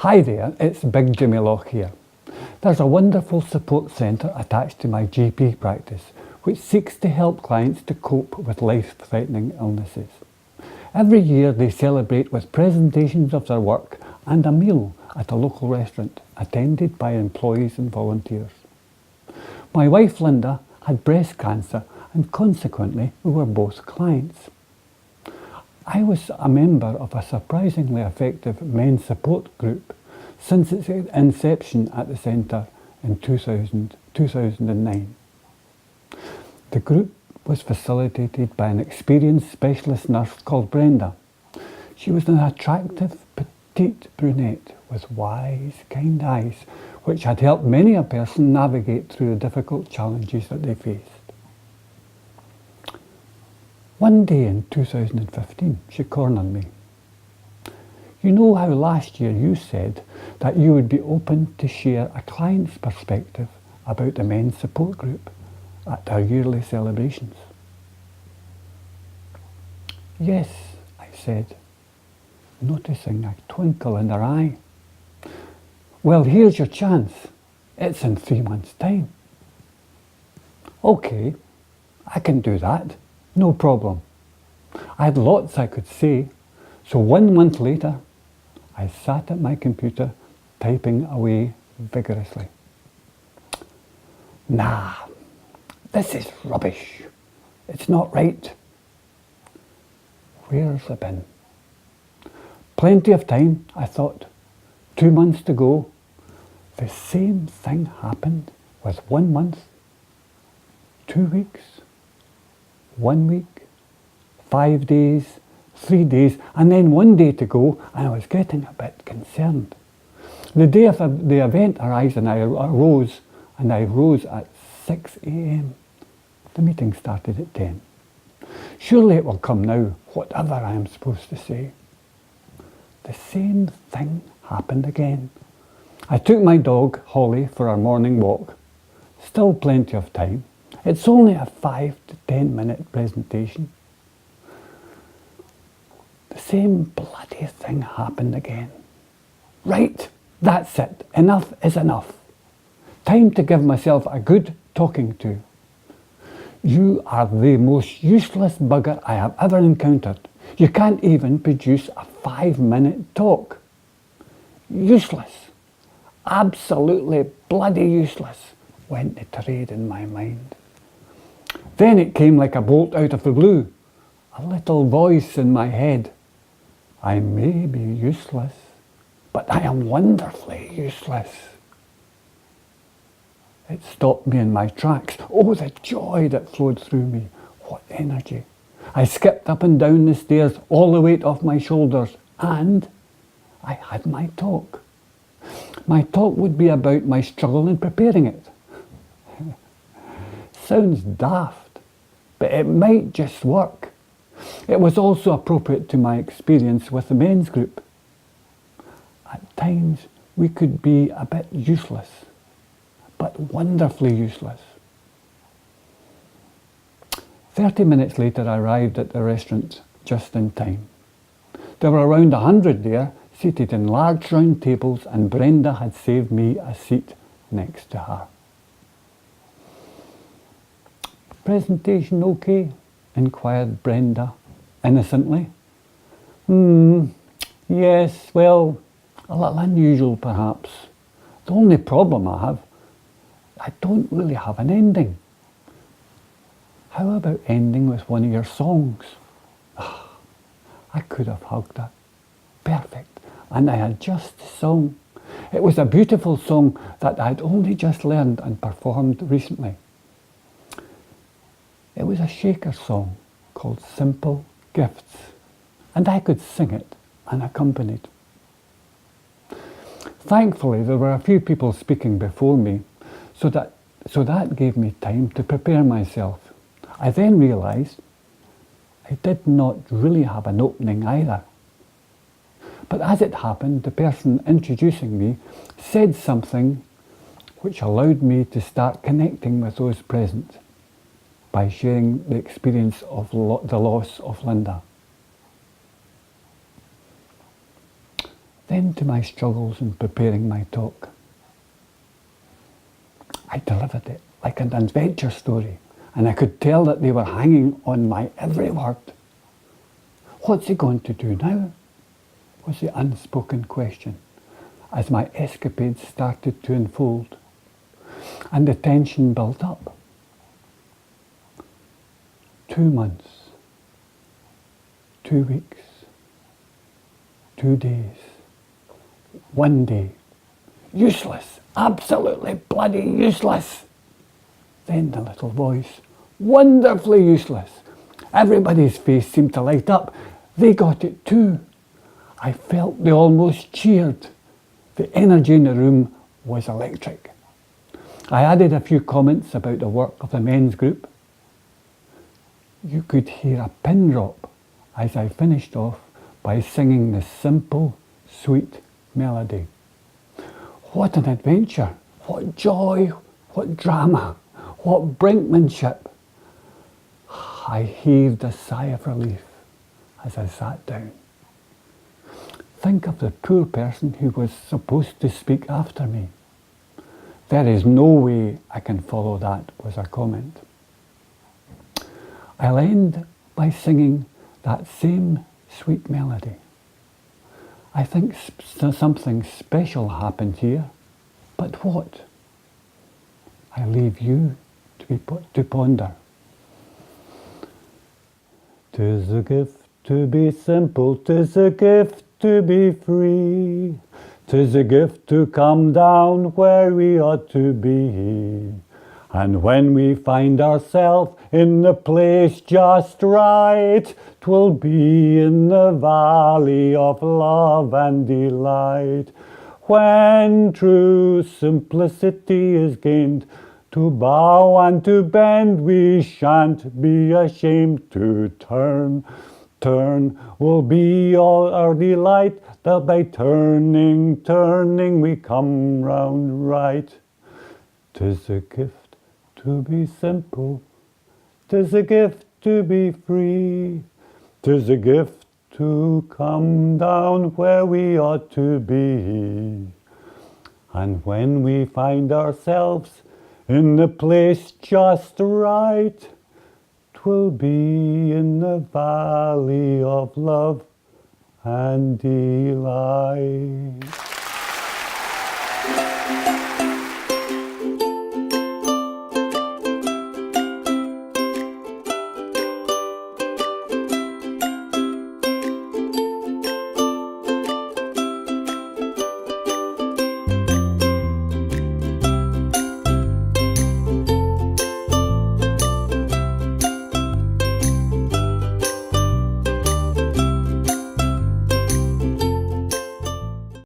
Hi there, it's Big Jimmy Loch here. There's a wonderful support centre attached to my GP practice which seeks to help clients to cope with life-threatening illnesses. Every year they celebrate with presentations of their work and a meal at a local restaurant attended by employees and volunteers. My wife Linda had breast cancer and consequently we were both clients. I was a member of a surprisingly effective men's support group since its inception at the centre in 2009. The group was facilitated by an experienced specialist nurse called Brenda. She was an attractive, petite brunette with wise, kind eyes, which had helped many a person navigate through the difficult challenges that they faced. One day in 2015, she cornered me. You know how last year you said that you would be open to share a client's perspective about the men's support group at our yearly celebrations? Yes, I said, noticing a twinkle in her eye. Well, here's your chance. It's in 3 months' time. Okay, I can do that. No problem. I had lots I could say, so 1 month later, I sat at my computer typing away vigorously. Nah, this is rubbish. It's not right. Where's the bin? Plenty of time, I thought. 2 months to go. The same thing happened with 1 month, 2 weeks, 1 week, 5 days, 3 days, and then 1 day to go, and I was getting a bit concerned. The day of the event arrived and I rose at 6 a.m. The meeting started at 10. Surely it will come now, whatever I am supposed to say. The same thing happened again. I took my dog, Holly, for our morning walk. Still plenty of time. It's only a 5 to 10 minute presentation. The same bloody thing happened again. Right, that's it. Enough is enough. Time to give myself a good talking to. You are the most useless bugger I have ever encountered. You can't even produce a 5-minute talk. Useless. Absolutely bloody useless, went the tirade in my mind. Then it came like a bolt out of the blue. A little voice in my head. I may be useless, but I am wonderfully useless. It stopped me in my tracks. Oh, the joy that flowed through me. What energy. I skipped up and down the stairs, all the weight off my shoulders, and I had my talk. My talk would be about my struggle in preparing it. Sounds daft, but it might just work. It was also appropriate to my experience with the men's group. At times, we could be a bit useless, but wonderfully useless. 30 minutes later, I arrived at the restaurant just in time. There were around 100 there, seated in large round tables, and Brenda had saved me a seat next to her. Presentation okay? Inquired Brenda innocently. Yes, well, a little unusual perhaps. The only problem I don't really have an ending. How about ending with one of your songs? I could have hugged her. Perfect. And I had just sung. It was a beautiful song that I'd only just learned and performed recently. It was a Shaker song called Simple Gifts, and I could sing it unaccompanied. Thankfully, there were a few people speaking before me, so that gave me time to prepare myself. I then realised I did not really have an opening either. But as it happened, the person introducing me said something which allowed me to start connecting with those present by sharing the experience of the loss of Linda. Then to my struggles in preparing my talk. I delivered it like an adventure story, and I could tell that they were hanging on my every word. What's he going to do now? Was the unspoken question as my escapades started to unfold, and the tension built up. 2 months, 2 weeks, 2 days, 1 day. Useless, absolutely bloody useless. Then the little voice, wonderfully useless. Everybody's face seemed to light up. They got it too. I felt they almost cheered. The energy in the room was electric. I added a few comments about the work of the men's group. You could hear a pin drop as I finished off by singing the simple, sweet melody. What an adventure! What joy! What drama! What brinkmanship! I heaved a sigh of relief as I sat down. Think of the poor person who was supposed to speak after me. There is no way I can follow that, was her comment. I'll end by singing that same sweet melody. I think something special happened here, but what? I leave you to ponder. 'Tis a gift to be simple, 'tis a gift to be free, 'tis a gift to come down where we ought to be. And when we find ourselves in the place just right, 'twill be in the valley of love and delight. When true simplicity is gained, to bow and to bend we shan't be ashamed to turn. Turn will be all our delight, that by turning, turning we come round right. 'Tis a gift to be simple, 'tis a gift to be free, 'tis a gift to come down where we ought to be. And when we find ourselves in the place just right, 'twill be in the valley of love and delight.